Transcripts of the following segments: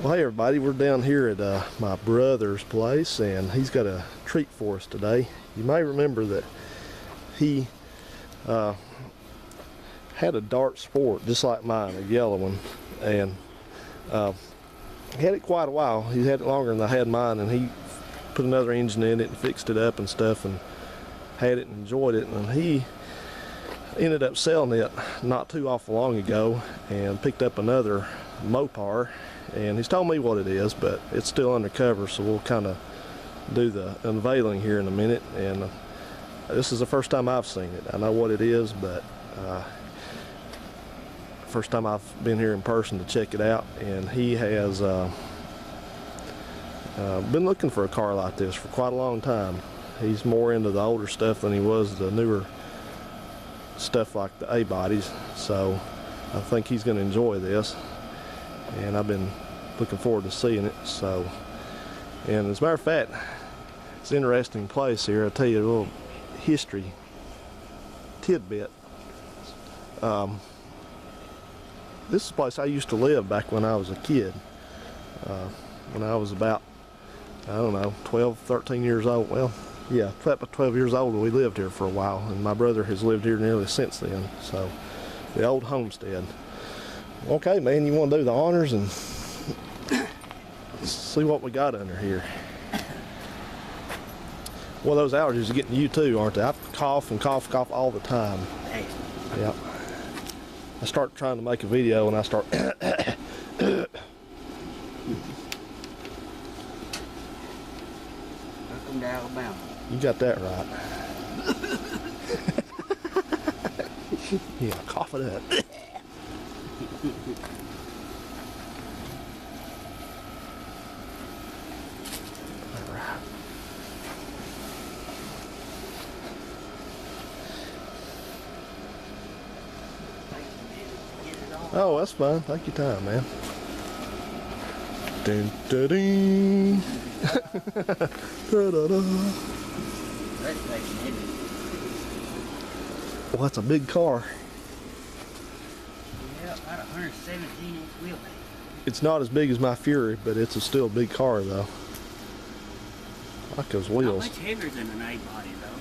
Well, hey everybody, we're down here at my brother's place, and he's got a treat for us today. You may remember that he had a Dart Sport just like mine, a yellow one, and he had it quite a while. He had it longer than I had mine, and he put another engine in it and fixed it up and stuff and had it and enjoyed it. And he ended up selling it not too awful long ago and picked up another Mopar, and he's told me what it is, but it's still undercover, so we'll kind of do the unveiling here in a minute. And this is the first time I've seen it. I know what it is, but first time I've been here in person to check it out. And he has been looking for a car like this for quite a long time. He's more into the older stuff than he was the newer stuff like the A-bodies, so I think he's going to enjoy this, and I've been looking forward to seeing it. So, and as a matter of fact, it's an interesting place here. I'll tell you a little history tidbit. This is a place I used to live back when I was a kid, when I was about, I don't know, 12, 13 years old. Well, yeah, about 12 years old, we lived here for a while, and my brother has lived here nearly since then. So, the old homestead. Okay, man, you want to do the honors and see what we got under here? Well, those allergies are getting you too, aren't they? I cough and cough all the time. Yep. I start trying to make a video and I start Welcome to Alabama. You got that right. Yeah, cough it up. All right. Oh, that's fine. Take your time, man. Dun, dun, dun. Da, da, da. Well, that's a big car. Yeah, about 117-inch wheelbase. It's not as big as my Fury, but it's still a big car, though. I like those Not wheels. much heavier than an A-body, though.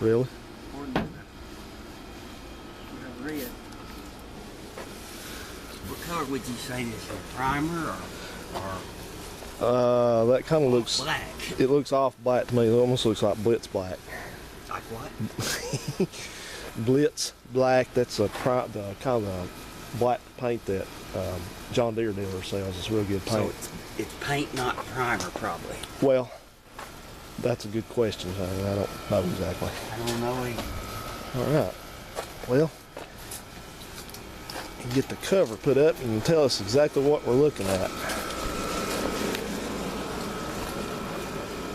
Really? More than the red. What color would you say this is? Primer or That kind of looks black? It looks off black to me. It almost looks like Blitz black. Like what? Blitz black. That's the kind of black paint that John Deere dealer sells. It's real good paint. So it's paint, not primer, probably. Well, that's a good question. I don't know exactly. I don't know either. All right. Well, you get the cover put up and you can tell us exactly what we're looking at.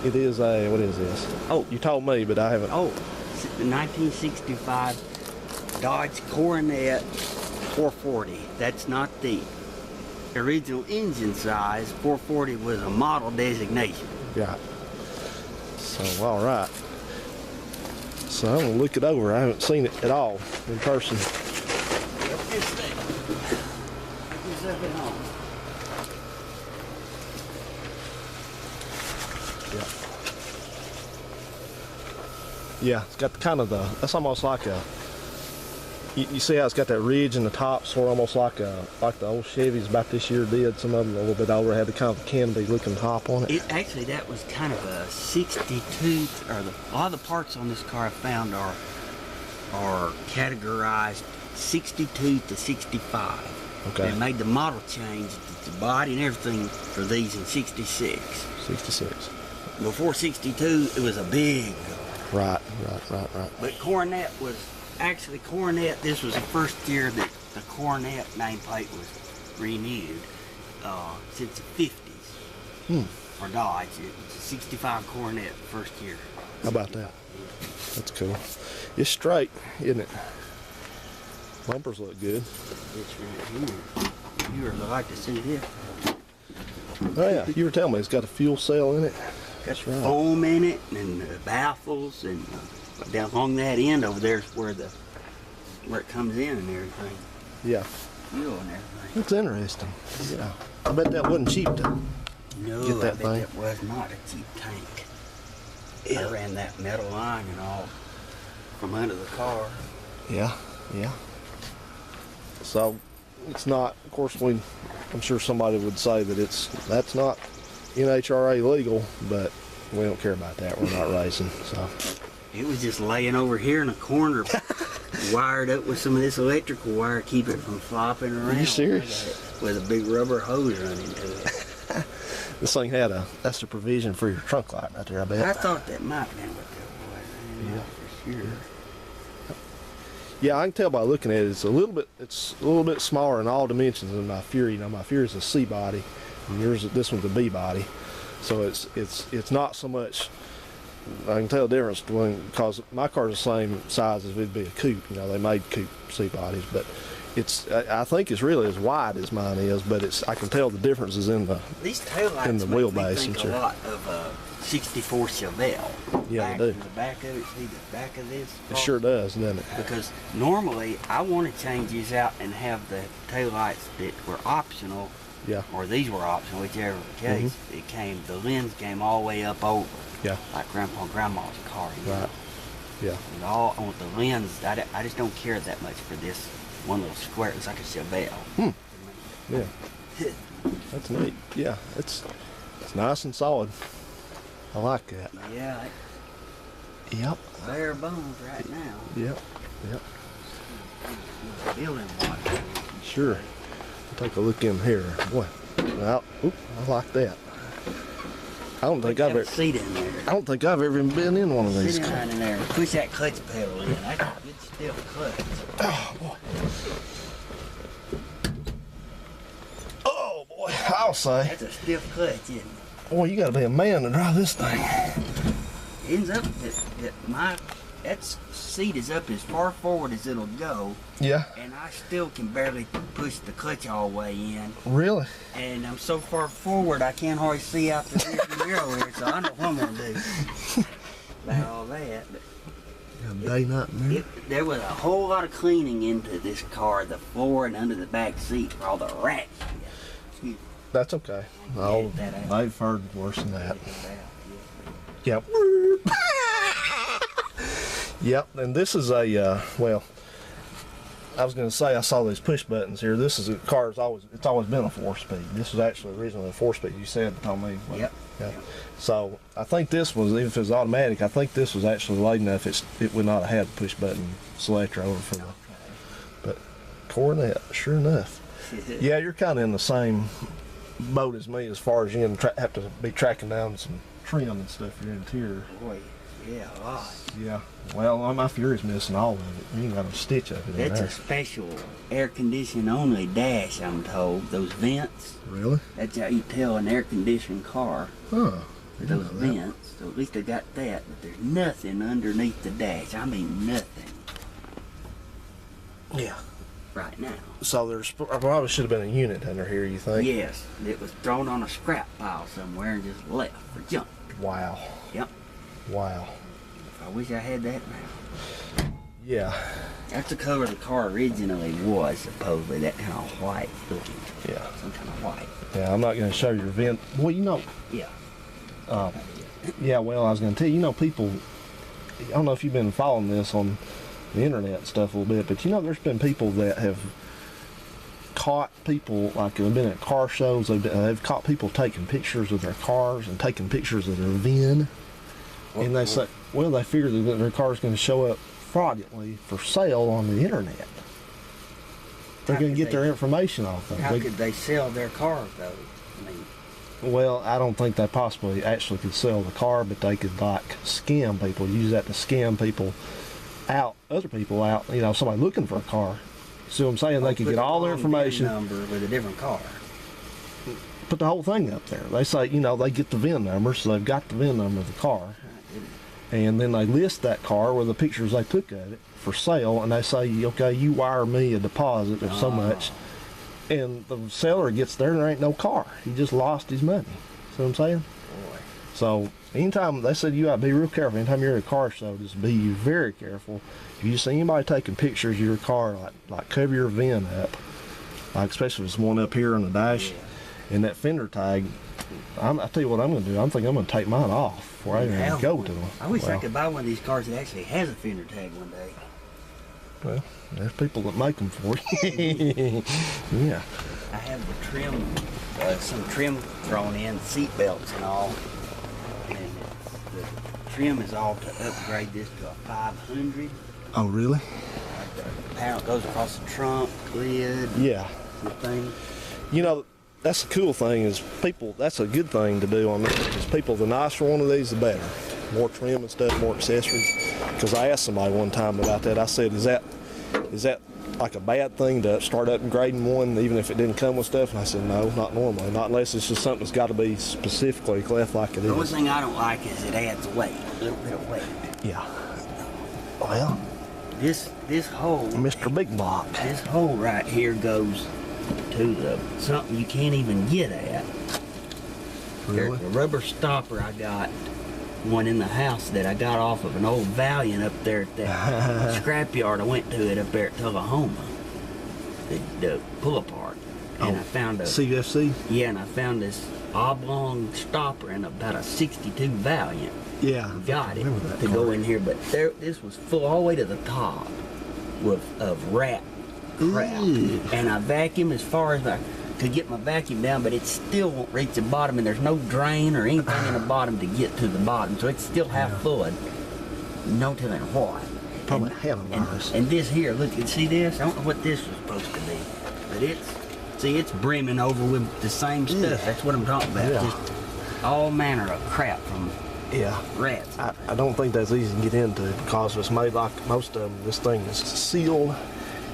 It is a, what is this? Oh, you told me, but I haven't. Oh, 1965 Dodge Coronet 440. That's not the original engine size. 440 was a model designation. Yeah. So, all right. So I'm gonna look it over. I haven't seen it at all in person. Yeah, it's got kind of that's almost like a, you see how it's got that ridge in the top, sort of almost like the old Chevys about this year did. Some of them a little bit older had the kind of canopy looking top on it. Actually, that was kind of a 62, or a lot of the parts on this car I found are categorized 62 to 65. Okay. They made the model change, the body and everything for these in 66. 66. Before 62, it was a big car. Right. But Coronet was, actually Coronet, this was the first year that the Coronet nameplate was renewed since the 50s for Dodge. It was a 65 Coronet first year. How about that? That's cool. It's straight, isn't it? Bumpers look good. It's right here. You would like to see this. Oh yeah, you were telling me it's got a fuel cell in it. Got right. Foam in it and baffles, and down along that end over there is where it comes in and everything. Yeah. Fuel and everything. That's interesting. Yeah. I bet that wasn't cheap to No, get that I bet thing. that was not a cheap tank. Yeah. I ran that metal line and all from under the car. Yeah, yeah. So it's not, of course, I'm sure somebody would say that that's not NHRA legal, but we don't care about that. We're not racing, so. It was just laying over here in a corner, wired up with some of this electrical wire, keep it from flopping around. Are you serious? With a big rubber hose running to it. This thing had that's the provision for your trunk light right there, I bet. I thought that might have been what that was. Yeah. Not for sure. Yeah, I can tell by looking at it. It's a little bit smaller in all dimensions than my Fury. You know, my Fury is a C body, and this one's a B body. So it's not so much. I can tell the difference because my car's the same size as it'd be a coupe. You know, they made coupe C bodies, but I think it's really as wide as mine is. But I can tell the differences in the These taillights in the make wheelbase me think and a lot of 64 Chevelle. Yeah, they do. The back of it, see the back of this? It sure does, doesn't it? Because normally I want to change these out and have the taillights that were optional, Yeah, or these were optional, whichever case. The lens came all the way up over, yeah, like Grandpa and Grandma's car. You know? right. Yeah, And all on the lens, I just don't care that much for this one little square. It's like a Chevelle. yeah. That's neat. Yeah, it's nice and solid. I like that. Yeah, Yep. bare bones right now. Yep. Yep. Building water. Sure. Take a look in here. Boy. Well, I like that. I don't think I've Have a ever. seat in there. I don't think I've ever even been in one of these. Sit right in there. Push that clutch pedal in. That's a good stiff clutch. Oh boy. Oh boy. I'll say. That's a stiff clutch, isn't it? Boy, you got to be a man to drive this thing. Ends up that seat is up as far forward as it'll go, Yeah. and I still can barely push the clutch all the way in. Really? And I'm so far forward I can't hardly see out the rear mirror here, so I know what I'm gonna do about all that. But Day night mirror. there was a whole lot of cleaning into this car, the floor and under the back seat for all the rats. That's okay. Oh, that out. they've heard worse than that. Yeah. Yep. Yep. And this is a well. I was going to say I saw these push buttons here. This is a car. It's always been a 4-speed. This was actually originally a 4-speed. You said told me. Yep. Yeah. Yep. So I think this was, even if it was automatic, I think this was actually late enough. It would not have had push button selector over for the. But Coronet, sure enough. Yeah, you're kind of in the same boat as me as far as you're going to have to be tracking down some trim and stuff for your interior. Boy, yeah, a lot. Yeah. Well, my Fury's missing all of it. You ain't got a stitch of it in That's there. a special air conditioning only dash, I'm told. Those vents. Really? That's how you tell an air conditioned car. Huh. I didn't Those know that. vents. So at least they got that, but there's nothing underneath the dash. I mean nothing Yeah. right now. So I probably should have been a unit under here, you think? Yes, it was thrown on a scrap pile somewhere and just left for junk. Wow. Yep. Wow. I wish I had that now. Yeah. That's the color the car originally was, supposedly. That kind of white looking. Yeah. Some kind of white. Yeah, I'm not going to show your vent. Well, you know, Yeah. yeah, well, I was going to tell you, people, I don't know if you've been following this on the internet and stuff a little bit, but there's been people that have caught people, like they've been at car shows, they've caught people taking pictures of their cars and taking pictures of their VIN. And they say, well, they figure that their car's going to show up fraudulently for sale on the internet. They're going to get their information off of it. How could they sell their cars, though? I mean, Well, I don't think they possibly actually could sell the car, but they could scam people, use that to scam people out, other people out, somebody looking for a car. See what I'm saying? They could get all their information. Number with a different car. Put the whole thing up there. They say, they get the VIN number, so they've got the VIN number of the car. And then they list that car with the pictures they took of it for sale, and they say, okay, you wire me a deposit of so much. And the seller gets there and there ain't no car. He just lost his money. See what I'm saying? Boy. So anytime, they said you ought to be real careful. Anytime you're at a car show, just be very careful. If you see anybody taking pictures of your car, like cover your VIN up, like especially if it's one up here on the dash, And that fender tag, I tell you what I'm going to do. I'm thinking I'm going to take mine off before I even go to them. I wish I could buy one of these cars that actually has a fender tag one day. Well, there's people that make them for you. Yeah. I have the trim, some trim thrown in, seat belts and all. And the trim is all to upgrade this to a 500. Oh, really? The panel goes across the trunk, lid, Yeah. the thing. You know, that's the cool thing is people, that's a good thing to do on this. Because people, the nicer one of these, the better. More trim and stuff, more accessories. Because I asked somebody one time about that. I said, is that like a bad thing to start upgrading one even if it didn't come with stuff? And I said, no, not normally. Not unless it's just something that's got to be specifically cleft like it is. The only thing I don't like is it adds weight, a little bit of weight. Yeah. Well, This hole, Mr. Big Block. this hole right here goes to the something you can't even get at. Really? There's a rubber stopper I got, one in the house that I got off of an old Valiant up there at that scrapyard I went to it up there at Tullahoma. The pull apart. And I found a CFC? yeah, and I found this oblong stopper in about a 62 Valiant. Yeah. Got it Remember that to car. go in here, but this was full all the way to the top of rat crap. Ooh. And I vacuumed as far as I could get my vacuum down, but it still won't reach the bottom, and there's no drain or anything in the bottom to get to the bottom, so it's still half full and no telling what. Probably handlebars. And this here, look, you see this? I don't know what this was supposed to be, but it's brimming over with the same stuff. Yeah. That's what I'm talking about. Yeah. Just all manner of crap from Yeah. rats. I don't think that's easy to get into because it's made like most of them. This thing is sealed.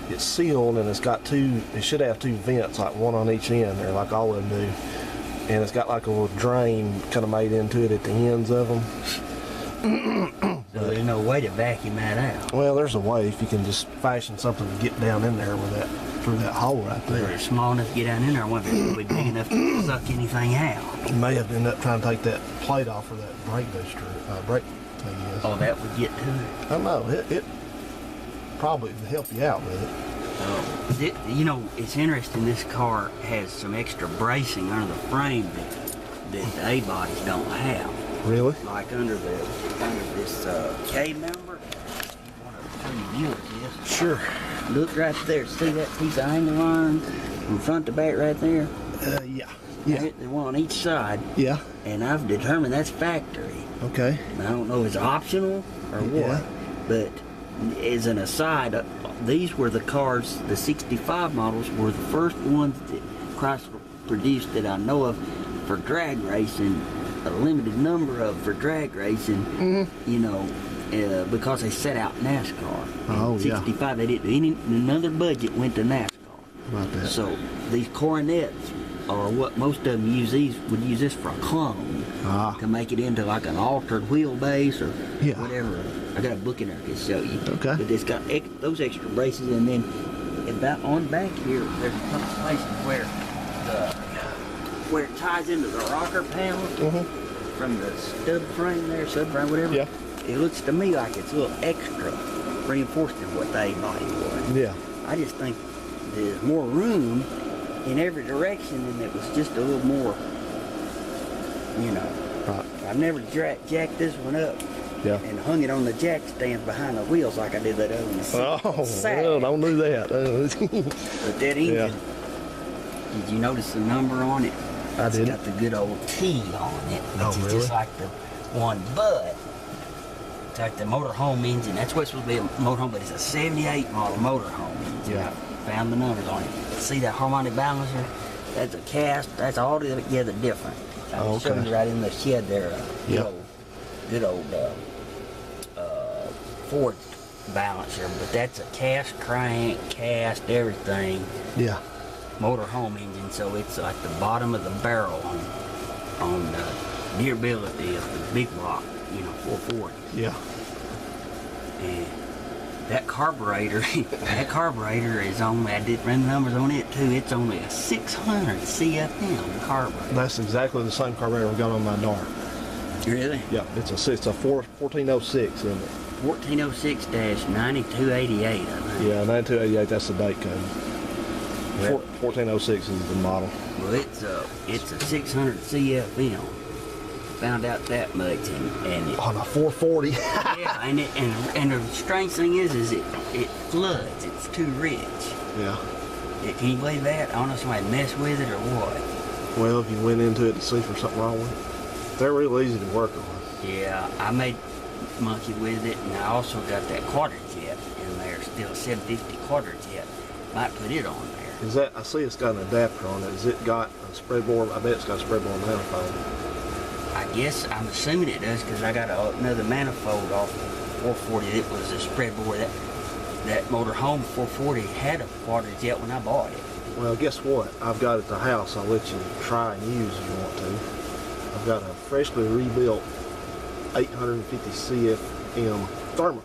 It's sealed and it's got it should have two vents, like one on each end there, like all of them do. And it's got like a little drain kind of made into it at the ends of them. So there's no way to vacuum that out. Well, there's a way if you can just fashion something to get down in there with that, through that hole right If there. it's small enough to get down in there, I wonder if it would be big enough to suck anything out. You may have ended up trying to take that plate off of that brake booster, brake thing is. Oh, that would get to it. I don't know, it probably would help you out with it. You know, it's interesting. This car has some extra bracing under the frame that the A-bodies don't have. Really? Like under this K member. You want to turn the view of this? Sure. Look right there. See that piece of angle iron from front to back right there? Yeah. Yeah. There's one on each side, Yeah. and I've determined that's factory. Okay. I don't know if it's optional or what, Yeah. but as an aside, these were the cars, the 65 models were the first ones that Chrysler produced that I know of for drag racing, a limited number of for drag racing, you know, because they set out NASCAR. Oh, yeah. 65, they didn't, another budget went to NASCAR. About that. So these Coronets are what most of them would use this for a clone to make it into like an altered wheelbase or Yeah. whatever. I got a book in there I can show you. Okay. But it's got those extra braces, and then about on back here, there's a couple places where it ties into the rocker panel from the subframe, whatever. Yeah. It looks to me like it's a little extra reinforced than what the A-body was. Yeah. I just think there's more room in every direction, and it was just a little more, you know. Right. I've never jacked this one up Yeah. and hung it on the jack stand behind the wheels like I did that other one. Oh, well, don't do that. But that engine, Yeah. did you notice the number on it? I It's did. got the good old T on it, which Oh, is really? just like the one, but it's like the motorhome engine. That's what's supposed to be a motorhome, but it's a 78 model motorhome engine. Yeah. I found the numbers on it. See that harmonic balancer? That's a cast. That's all together different. I'll show Okay. you right in the shed there. Yeah. Good old Ford balancer, but that's a cast crank, cast everything, Yeah. motorhome engine. So it's like the bottom of the barrel on the durability of the big block, 440. Yeah. And that carburetor, is only, I did run the numbers on it too, it's only a 600 CFM carburetor. That's exactly the same carburetor we got on my Dart. Really? Yeah. It's a 1406, isn't it? 1406-9288, I think. Yeah, 9288. That's the date code. Well, 1406 is the model. well, it's a 600 CFM. Found out that much, and it, On a 440. yeah, and the strange thing is it floods. It's too rich. Yeah. Can you believe that? I don't know if somebody messed with it or what. Well, if you went into it to see if there's something wrong with it, they're real easy to work on. Yeah, I made monkey with it, and I also got that quarter jet in there, still 750 quarter jet. Might put it on there. Is that? I see it's got an adapter on it. Has it got a spreadboard? I bet it's got a spreadboard manifold. I guess I'm assuming it does because I got another manifold off the 440. It was a spreadboard. That motorhome 440 had a quarter jet when I bought it. Well, guess what? I've got it at the house. I'll let you try and use if you want to. I've got a freshly rebuilt 850 CFM thermocoil.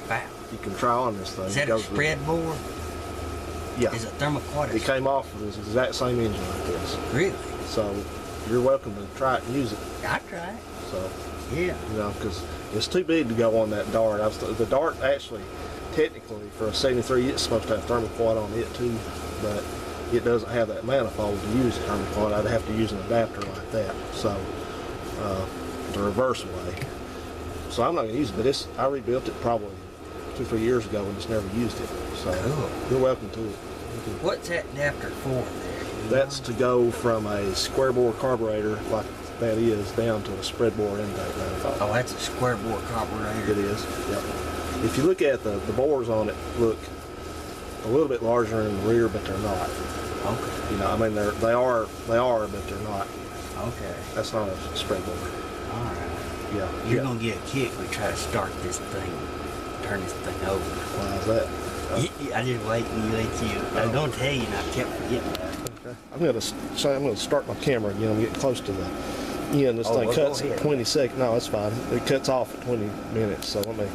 Wow. You can try on this thing. Is that a spreadboard? Yeah. Is a thermocoil? It came off with this exact same engine like this. Really? So you're welcome to try it and use it. I try it. So, Yeah. you know, because it's too big to go on that Dart. The Dart actually, technically, for a 73, it's supposed to have thermocoil on it too, but it doesn't have that manifold to use the thermocoil. I'd have to use an adapter like that. So, the reverse way. So I'm not going to use it, but I rebuilt it probably 2-3 years ago and just never used it. So Cool. you're welcome to it. What's that adapter for there? That's to go from a square bore carburetor like that is down to a spreadboard intake manifold. Oh, that's a square bore carburetor. It is. Yep. If you look at the bores on it, look a little bit larger in the rear, but they're not. Okay. You know, I mean they are, but they're not. Okay. That's not a spreadboard. All right. Yeah. You're yeah. gonna get a kick when we try to start this thing, turn this thing over. Why is that? I just wait and let you. I was gonna tell you, and I kept forgetting about it. Okay. I'm gonna start my camera again. I'm getting close to the end. This thing well, cuts go at ahead. 20 seconds. No, it's fine. It cuts off at 20 minutes. So let me.